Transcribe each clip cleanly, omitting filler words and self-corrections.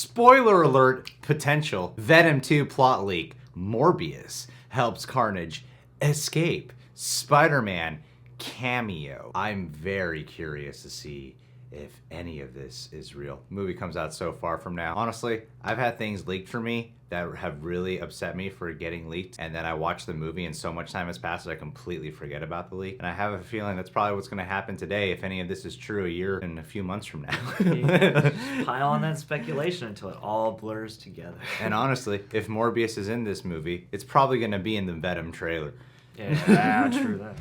Spoiler alert, potential. Venom 2 plot leak. Morbius helps Carnage escape. Spider-Man cameo. I'm very curious to see if any of this is real. Movie comes out so far from now. Honestly, I've had things leaked for me that have really upset me for getting leaked, and then I watch the movie and so much time has passed that I completely forget about the leak. And I have a feeling that's probably what's going to happen today if any of this is true a year and a few months from now. Pile on that speculation until it all blurs together. And honestly, if Morbius is in this movie, it's probably going to be in the Venom trailer. Yeah, true that.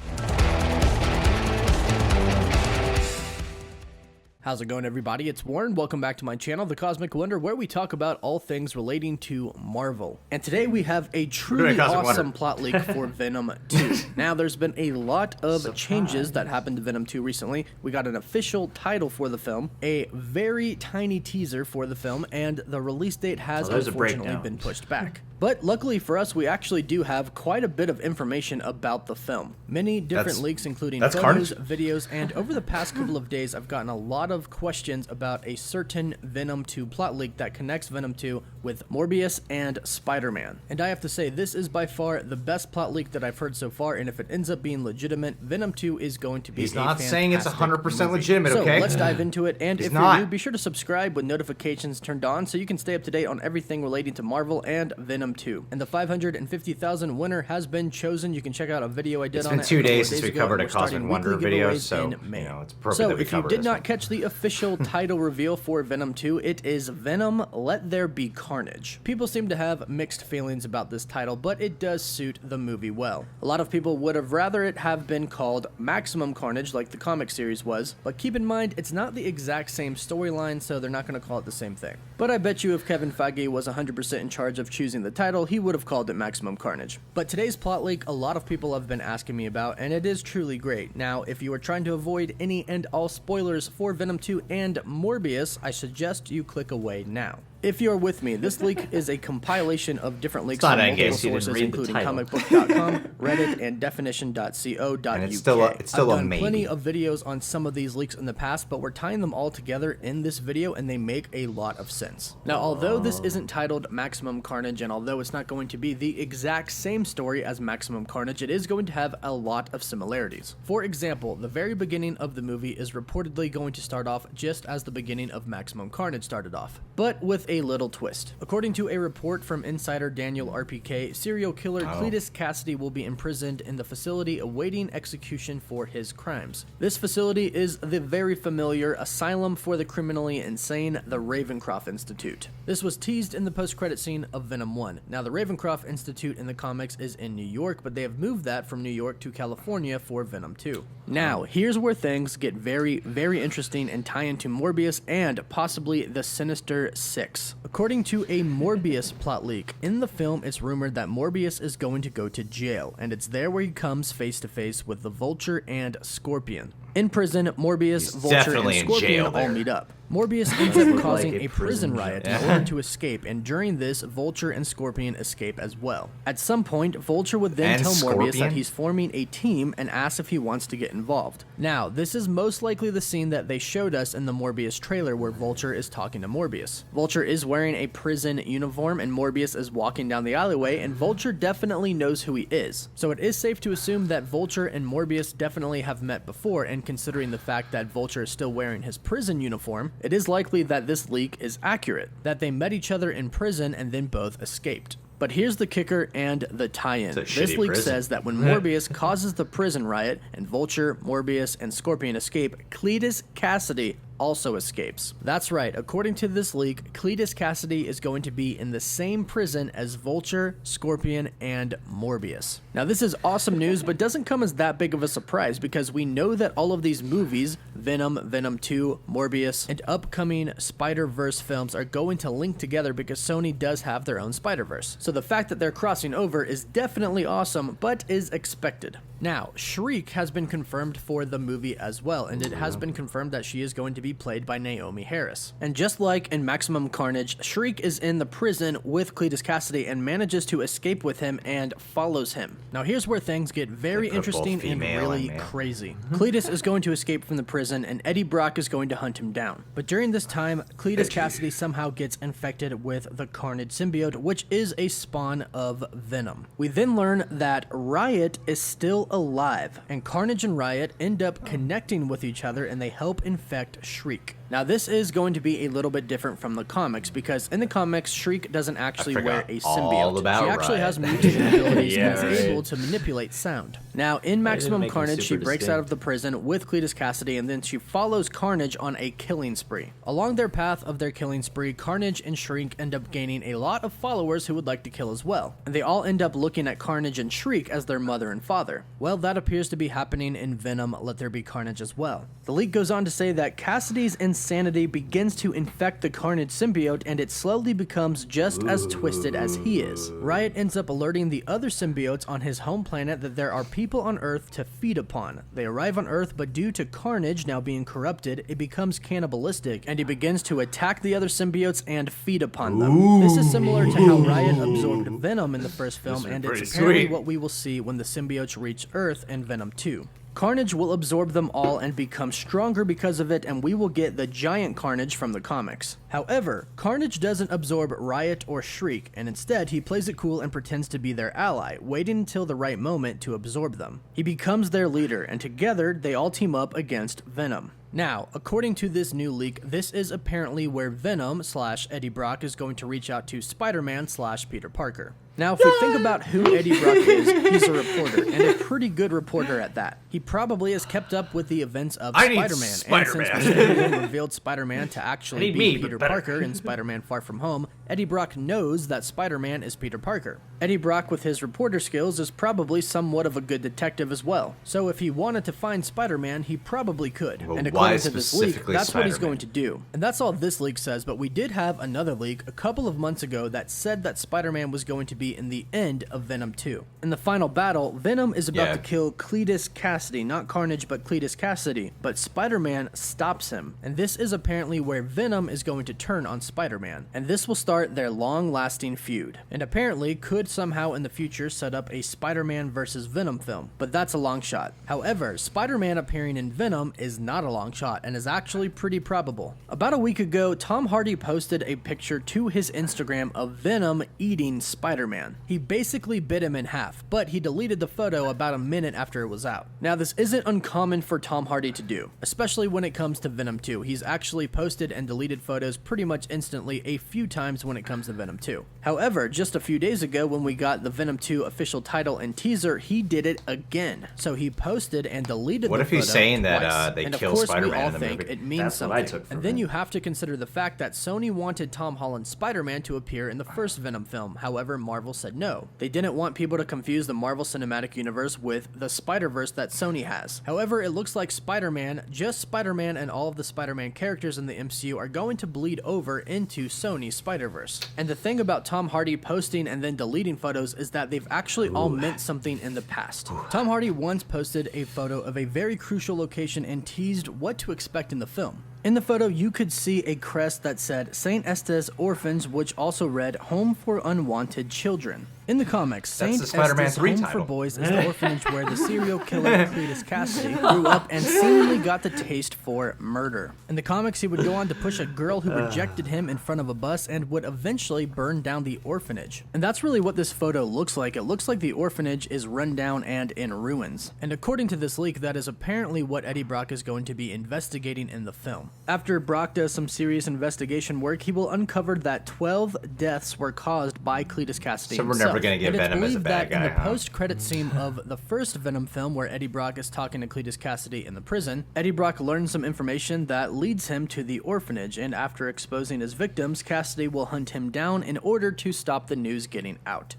How's it going, everybody? It's Warren. Welcome back to my channel, The Cosmic Wonder, where we talk about all things relating to Marvel. And today we have a truly awesome plot leak for Venom 2. Now, there's been a lot of changes that happened to Venom 2 recently. We got an official title for the film, a very tiny teaser for the film, and the release date has unfortunately been pushed back. But luckily for us, we actually do have quite a bit of information about the film. Many different leaks, including photos, videos, and over the past couple of days, I've gotten a lot of questions about a certain Venom 2 plot leak that connects Venom 2 with Morbius and Spider-Man. And I have to say, this is by far the best plot leak that I've heard so far, and if it ends up being legitimate, Venom 2 is going to be a fantastic movie. He's not saying it's 100% legitimate, okay? So let's dive into it, and if you're new, be sure to subscribe with notifications turned on so you can stay up to date on everything relating to Marvel and Venom 2. And the 550,000 winner has been chosen. You can check out a video I did on it. It's been 2 days since we covered a Cosmic Wonder video, so you know, it's appropriate that we cover this. So if you did not catch the official title reveal for Venom 2, it is Venom Let There Be Carnage. People seem to have mixed feelings about this title, but it does suit the movie well. A lot of people would have rather it have been called Maximum Carnage like the comic series was, but keep in mind it's not the exact same storyline, so they're not going to call it the same thing. But I bet you if Kevin Feige was 100% in charge of choosing the title, he would have called it Maximum Carnage. But today's plot leak, a lot of people have been asking me about, and it is truly great. Now, if you are trying to avoid any and all spoilers for Venom 2 and Morbius, I suggest you click away now. If you're with me, this leak is a compilation of different leaks from multiple sources, including comicbook.com, Reddit, and definition.co.uk. And it's still I've done maybe. Plenty of videos on some of these leaks in the past, but we're tying them all together in this video, and they make a lot of sense. Now, although this isn't titled Maximum Carnage, and although it's not going to be the exact same story as Maximum Carnage, it is going to have a lot of similarities. For example, the very beginning of the movie is reportedly going to start off just as the beginning of Maximum Carnage started off, but with a little twist. According to a report from insider Daniel RPK, serial killer Kletus Casady will be imprisoned in the facility awaiting execution for his crimes. This facility is the very familiar asylum for the criminally insane, the Ravencroft Institute. This was teased in the post-credit scene of Venom 1. Now, the Ravencroft Institute in the comics is in New York, but they have moved that from New York to California for Venom 2. Now, here's where things get very, very interesting and tie into Morbius and possibly the Sinister Six. According to a Morbius plot leak, in the film it's rumored that Morbius is going to go to jail, and it's there where he comes face to face with the Vulture and Scorpion. In prison, Morbius, Vulture, and Scorpion all meet up. Morbius ends up causing a prison riot in order to escape, and during this, Vulture and Scorpion escape as well. At some point, Vulture would then tell Morbius that he's forming a team and asks if he wants to get involved. Now, this is most likely the scene that they showed us in the Morbius trailer where Vulture is talking to Morbius. Vulture is wearing a prison uniform, and Morbius is walking down the alleyway, and Vulture definitely knows who he is. So it is safe to assume that Vulture and Morbius definitely have met before, and considering the fact that Vulture is still wearing his prison uniform, it is likely that this leak is accurate, that they met each other in prison and then both escaped. But here's the kicker and the tie-in. This leak says that when Morbius causes the prison riot and Vulture, Morbius, and Scorpion escape, Kletus Casady also escapes. That's right, according to this leak, Kletus Casady is going to be in the same prison as Vulture, Scorpion, and Morbius. Now this is awesome news, but doesn't come as that big of a surprise because we know that all of these movies, Venom, Venom 2, Morbius, and upcoming Spider-Verse films are going to link together because Sony does have their own Spider-Verse. So the fact that they're crossing over is definitely awesome, but is expected. Now, Shriek has been confirmed for the movie as well, and it has been confirmed that she is going to be be played by Naomi Harris. And just like in Maximum Carnage, Shriek is in the prison with Kletus Casady and manages to escape with him and follows him. Now here's where things get very interesting and really crazy. Kletus is going to escape from the prison and Eddie Brock is going to hunt him down. But during this time, Kletus Casady somehow gets infected with the Carnage symbiote, which is a spawn of Venom. We then learn that Riot is still alive, and Carnage and Riot end up connecting with each other and they help infect Shriek. Now this is going to be a little bit different from the comics, because in the comics, Shriek doesn't actually wear a symbiote. She actually has mutant abilities and is able to manipulate sound. Now in Maximum Carnage, she breaks out of the prison with Kletus Casady and then she follows Carnage on a killing spree. Along their path of their killing spree, Carnage and Shriek end up gaining a lot of followers who would like to kill as well. And they all end up looking at Carnage and Shriek as their mother and father. Well, that appears to be happening in Venom Let There Be Carnage as well. The leak goes on to say that Cassidy's insanity begins to infect the Carnage symbiote and it slowly becomes just as twisted as he is. Riot ends up alerting the other symbiotes on his home planet that there are people on Earth to feed upon. They arrive on Earth, but due to Carnage now being corrupted, it becomes cannibalistic and he begins to attack the other symbiotes and feed upon them. This is similar to how Riot absorbed Venom in the first film, and it's apparently what we will see when the symbiotes reach Earth in Venom 2. Carnage will absorb them all and become stronger because of it, and we will get the giant Carnage from the comics. However, Carnage doesn't absorb Riot or Shriek, and instead he plays it cool and pretends to be their ally, waiting until the right moment to absorb them. He becomes their leader, and together they all team up against Venom. Now, according to this new leak, this is apparently where Venom / Eddie Brock is going to reach out to Spider-Man / Peter Parker. Now, if we think about who Eddie Brock is, he's a reporter, and a pretty good reporter at that. He probably has kept up with the events of Spider-Man, and since Spider-Man revealed Spider-Man to actually be Peter Parker in Spider-Man Far From Home, Eddie Brock knows that Spider-Man is Peter Parker. Eddie Brock, with his reporter skills, is probably somewhat of a good detective as well. So if he wanted to find Spider-Man, he probably could. Well, and according to this leak, that's what he's going to do. And that's all this leak says, but we did have another leak a couple of months ago that said that Spider-Man was going to be in the end of Venom 2. In the final battle, Venom is about to kill Kletus Casady, not Carnage, but Kletus Casady, but Spider-Man stops him. And this is apparently where Venom is going to turn on Spider-Man. And this will start their long-lasting feud. And apparently could somehow in the future set up a Spider-Man versus Venom film, but that's a long shot. However, Spider-Man appearing in Venom is not a long shot and is actually pretty probable. About a week ago, Tom Hardy posted a picture to his Instagram of Venom eating Spider-Man. He basically bit him in half, but he deleted the photo about a minute after it was out. Now, this isn't uncommon for Tom Hardy to do, especially when it comes to Venom 2. He's actually posted and deleted photos pretty much instantly a few times when it comes to Venom 2. However, just a few days ago when we got the Venom 2 official title and teaser, he did it again. So he posted and deleted the photo. What if he's saying that they kill Spider-Man in the movie? And of course, we all think it means something. And then you have to consider the fact that Sony wanted Tom Holland's Spider-Man to appear in the first Venom film. However, Marvel said no. They didn't want people to confuse the Marvel Cinematic Universe with the Spider-Verse that Sony has. However, it looks like Spider-Man, just Spider-Man and all of the Spider-Man characters in the MCU are going to bleed over into Sony's Spider-Verse. And the thing about Tom Hardy posting and then deleting photos is that they've actually all meant something in the past. Tom Hardy once posted a photo of a very crucial location and teased what to expect in the film. In the photo, you could see a crest that said St. Estes Orphans, which also read Home for Unwanted Children. In the comics, St. Estes Home for Boys is the orphanage where the serial killer Kletus Casady grew up and seemingly got the taste for murder. In the comics, he would go on to push a girl who rejected him in front of a bus and would eventually burn down the orphanage. And that's really what this photo looks like. It looks like the orphanage is run down and in ruins. And according to this leak, that is apparently what Eddie Brock is going to be investigating in the film. After Brock does some serious investigation work, he will uncover that 12 deaths were caused by Kletus Casady himself. We're never going to get Venom as a bad guy, in the post-credit scene of the first Venom film, where Eddie Brock is talking to Kletus Casady in the prison, Eddie Brock learns some information that leads him to the orphanage, and after exposing his victims, Casady will hunt him down in order to stop the news getting out.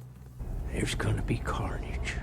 There's gonna be carnage.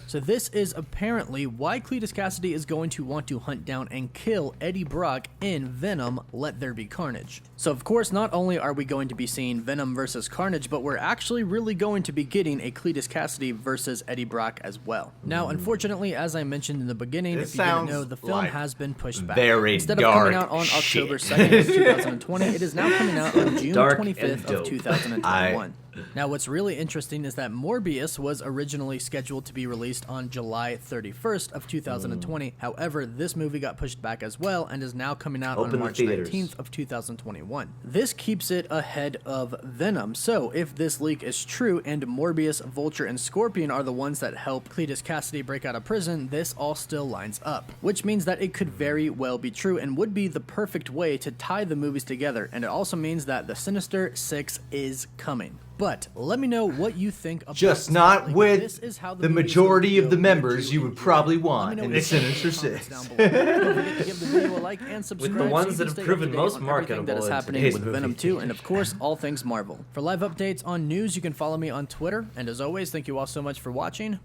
So this is apparently why Kletus Casady is going to want to hunt down and kill Eddie Brock in Venom, Let There Be Carnage. So of course, not only are we going to be seeing Venom versus Carnage, but we're actually really going to be getting a Kletus Casady versus Eddie Brock as well. Now, unfortunately, as I mentioned in the beginning, if you didn't know, the film has been pushed back. Instead of coming out on October 2nd of 2020, it is now coming out on June 25th of 2021. Now, what's really interesting is that Morbius was originally scheduled to be released on July 31st of 2020. However, this movie got pushed back as well and is now coming out on March 19th of 2021. This keeps it ahead of Venom. So, if this leak is true and Morbius, Vulture, and Scorpion are the ones that help Kletus Casady break out of prison, this all still lines up, which means that it could very well be true and would be the perfect way to tie the movies together. And it also means that the Sinister 6 is coming. But let me know what you think about just not with the majority of the members you would probably want in the Sinister Six. Give the video a like and subscribe. With the ones that have proven most marketable that is happening with Venom 2 and of course all things Marvel. For live updates on news, you can follow me on Twitter. And as always, thank you all so much for watching.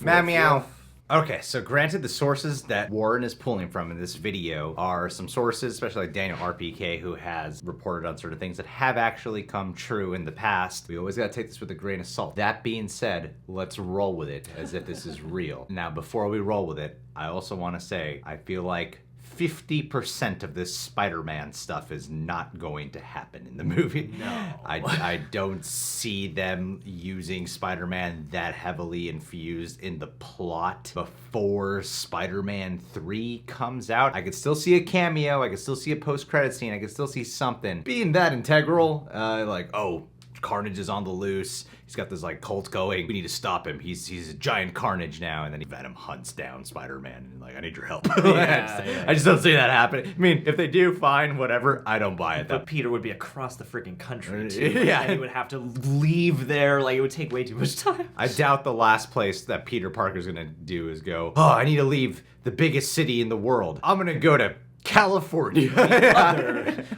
Meow. Okay, so granted, the sources that Warren is pulling from in this video are some sources, especially like Daniel RPK, who has reported on certain things that have actually come true in the past. We always gotta take this with a grain of salt. That being said, let's roll with it as if this is real. Now, before we roll with it, I also want to say, I feel like 50% of this Spider-Man stuff is not going to happen in the movie. No. I don't see them using Spider-Man that heavily infused in the plot before Spider-Man 3 comes out. I could still see a cameo, I could still see a post-credit scene, I could still see something. Being that integral, like, oh, Carnage is on the loose. He's got this like cult going. We need to stop him. He's a giant Carnage now. And then Venom hunts down Spider-Man and like, I need your help. I just don't see that happening. I mean, if they do, fine, whatever. I don't buy it. But Peter would be across the freaking country too. Yeah, and he would have to leave there. Like, it would take way too much time. I doubt the last place that Peter Parker's gonna do is go, oh, I need to leave the biggest city in the world. I'm gonna go to California.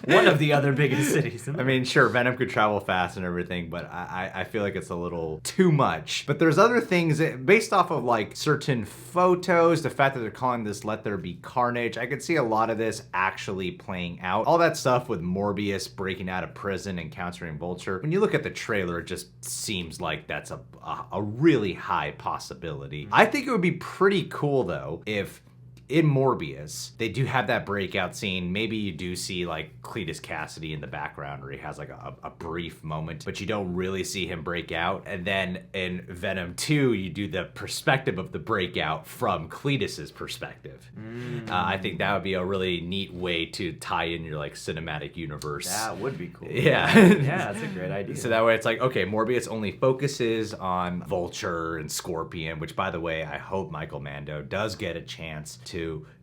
One of the other biggest cities. I mean, sure, Venom could travel fast and everything, but I feel like it's a little too much. But there's other things based off of like certain photos, the fact that they're calling this Let There Be Carnage, I could see a lot of this actually playing out. All that stuff with Morbius breaking out of prison and countering Vulture. When you look at the trailer, it just seems like that's a really high possibility. I think it would be pretty cool though if in Morbius, they do have that breakout scene. Maybe you do see like Kletus Casady in the background where he has like a brief moment, but you don't really see him break out. And then in Venom 2, you do the perspective of the breakout from Kletus's perspective. I think that would be a really neat way to tie in your like cinematic universe. That would be cool. Yeah. Yeah, that's a great idea. So that way it's like, okay, Morbius only focuses on Vulture and Scorpion, which by the way, I hope Michael Mando does get a chance to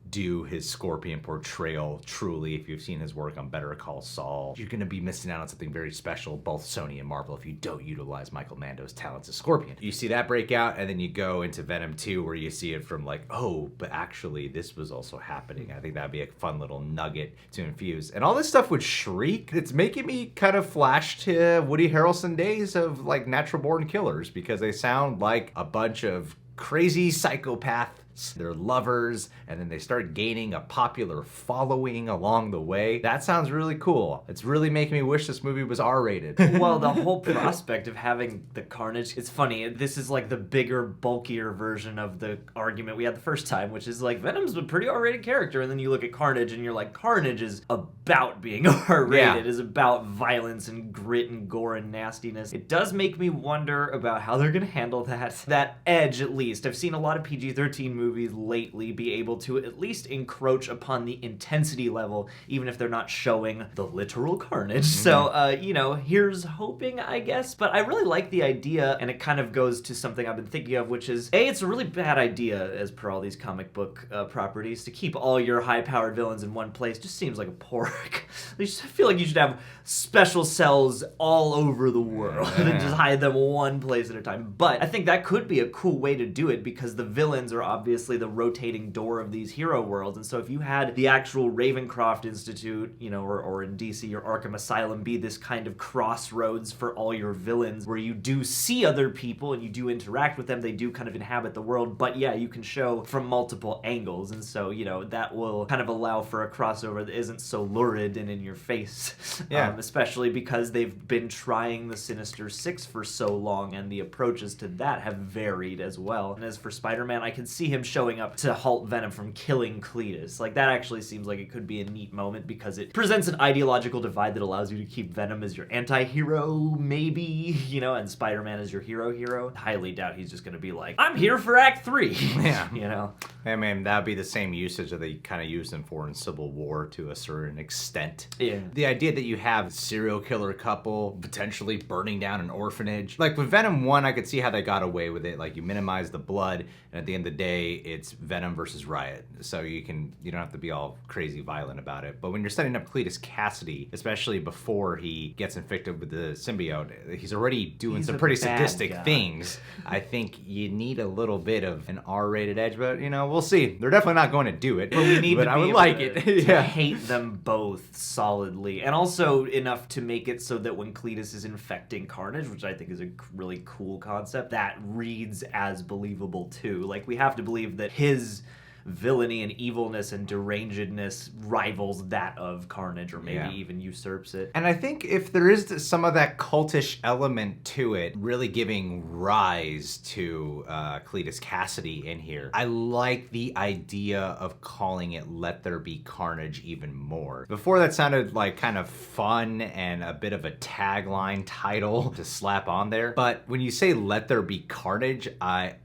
do his Scorpion portrayal truly. If you've seen his work on Better Call Saul, you're gonna be missing out on something very special, both Sony and Marvel, if you don't utilize Michael Mando's talents as Scorpion. You see that breakout, and then you go into Venom 2 where you see it from like, oh, but actually this was also happening. I think that'd be a fun little nugget to infuse. And all this stuff with Shriek, it's making me kind of flash to Woody Harrelson days of like Natural Born Killers, because they sound like a bunch of crazy psychopaths. They're lovers, and then they start gaining a popular following along the way. That sounds really cool. It's really making me wish this movie was R-rated. Well, the whole prospect of having the Carnage, it's funny, this is like the bigger, bulkier version of the argument we had the first time, which is like, Venom's a pretty R-rated character, and then you look at Carnage, and you're like, Carnage is about being R-rated, is about violence and grit and gore and nastiness. It does make me wonder about how they're gonna handle that edge, at least. I've seen a lot of PG-13 movies lately be able to at least encroach upon the intensity level, even if they're not showing the literal carnage. So, you know, here's hoping, I guess. But I really like the idea, and it kind of goes to something I've been thinking of, which is, A, it's a really bad idea, as per all these comic book properties, to keep all your high-powered villains in one place. Just seems like a pork. I feel like you should have special cells all over the world and just hide them one place at a time. But I think that could be a cool way to do it, because the villains are obviously obviously the rotating door of these hero worlds. And so if you had the actual Ravencroft Institute, you know, or in DC, your Arkham Asylum, be this kind of crossroads for all your villains, where you do see other people and you do interact with them, they do kind of inhabit the world, but yeah, you can show from multiple angles. And so, you know, that will kind of allow for a crossover that isn't so lurid and in your face. Yeah. Especially because they've been trying the Sinister Six for so long, and the approaches to that have varied as well. And as for Spider-Man, I can see him showing up to halt Venom from killing Kletus. Like, that actually seems like it could be a neat moment, because it presents an ideological divide that allows you to keep Venom as your anti-hero, maybe, you know, and Spider-Man as your hero. Highly doubt he's just gonna be like, I'm here for Act 3. Yeah. You know? I mean, that'd be the same usage that they kind of used him for in Civil War to a certain extent. Yeah. The idea that you have a serial killer couple potentially burning down an orphanage. Like with Venom 1, I could see how they got away with it. Like, you minimize the blood, and at the end of the day, it's Venom versus Riot. So you don't have to be all crazy violent about it. But when you're setting up Kletus Casady, especially before he gets infected with the symbiote, he's already doing some pretty sadistic things. I think you need a little bit of an R-rated edge, but, you know, we'll see. They're definitely not going to do it. But we need but to I be would able like to, it. to hate them both solidly, and also enough to make it so that when Kletus is infecting Carnage, which I think is a really cool concept, that reads as believable too. Like, we have to believe that his villainy and evilness and derangedness rivals that of Carnage, or maybe even usurps it. And I think if there is some of that cultish element to it, really giving rise to Kletus Casady in here, I like the idea of calling it Let There Be Carnage even more. Before, that sounded like kind of fun and a bit of a tagline title to slap on there. But when you say Let There Be Carnage,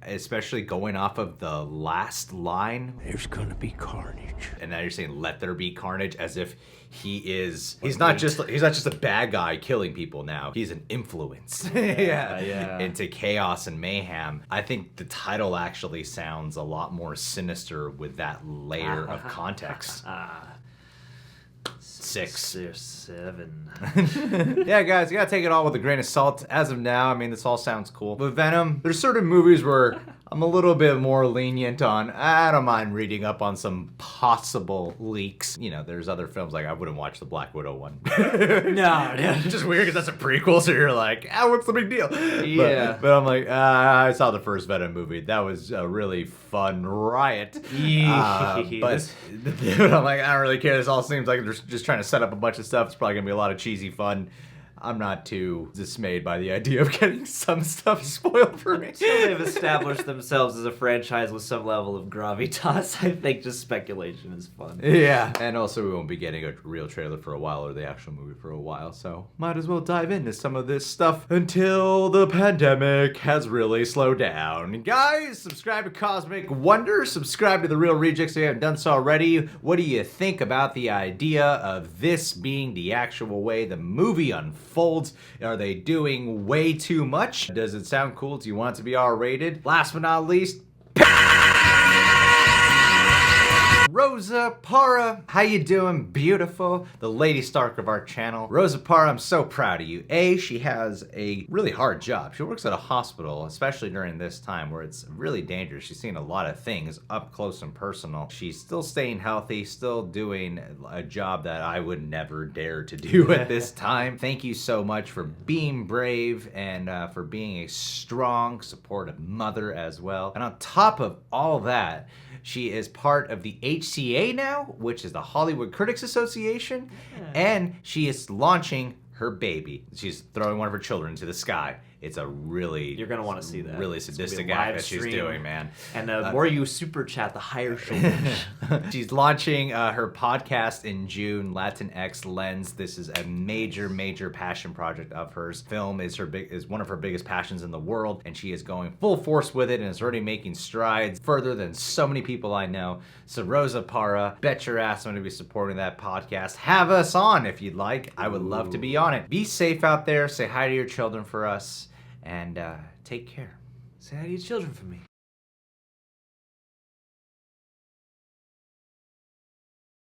especially going off of the last line, there's gonna be carnage. And now you're saying Let There Be Carnage, as if he's not just a bad guy killing people now. He's an influence into chaos and mayhem. I think the title actually sounds a lot more sinister with that layer of context. 6 or 7. Yeah, guys, you gotta take it all with a grain of salt. As of now, I mean, this all sounds cool. With Venom, there's certain movies where I'm a little bit more lenient on. I don't mind reading up on some possible leaks. You know, there's other films, like I wouldn't watch the Black Widow one. No, It's just weird because that's a prequel, so you're like, what's the big deal? Yeah. But I'm like, I saw the first Venom movie. That was a really fun riot. But I'm like, I don't really care. This all seems like they're just trying to set up a bunch of stuff. It's probably gonna be a lot of cheesy fun. I'm not too dismayed by the idea of getting some stuff spoiled for me. So they've established themselves as a franchise with some level of gravitas. I think just speculation is fun. Yeah, and also we won't be getting a real trailer for a while, or the actual movie for a while, so might as well dive into some of this stuff until the pandemic has really slowed down. Guys, subscribe to Cosmic Wonder, subscribe to The Real Rejects if you haven't done so already. What do you think about the idea of this being the actual way the movie unfolds? Are they doing way too much? Does it sound cool? Do you want it to be R-rated? Last but not least, Rosa Parra, how you doing? Beautiful, the Lady Stark of our channel. Rosa Parra, I'm so proud of you. She has a really hard job. She works at a hospital, especially during this time where it's really dangerous. She's seen a lot of things up close and personal. She's still staying healthy, still doing a job that I would never dare to do at this time. Thank you so much for being brave and for being a strong, supportive mother as well. And on top of all that, she is part of the HCA now, which is the Hollywood Critics Association, and she is launching her baby. She's throwing one of her children into the sky. It's a really... You're going to want to see that. Really sadistic act that she's doing, man. And the more you super chat, the higher she'll reach. She's launching her podcast in June, Latinx Lens. This is a major, major passion project of hers. Film is one of her biggest passions in the world, and she is going full force with it and is already making strides further than so many people I know. So Rosa Parra, bet your ass I'm going to be supporting that podcast. Have us on if you'd like. I would love to be on it. Be safe out there. Say hi to your children for us. And take care. Say hi to your children for me.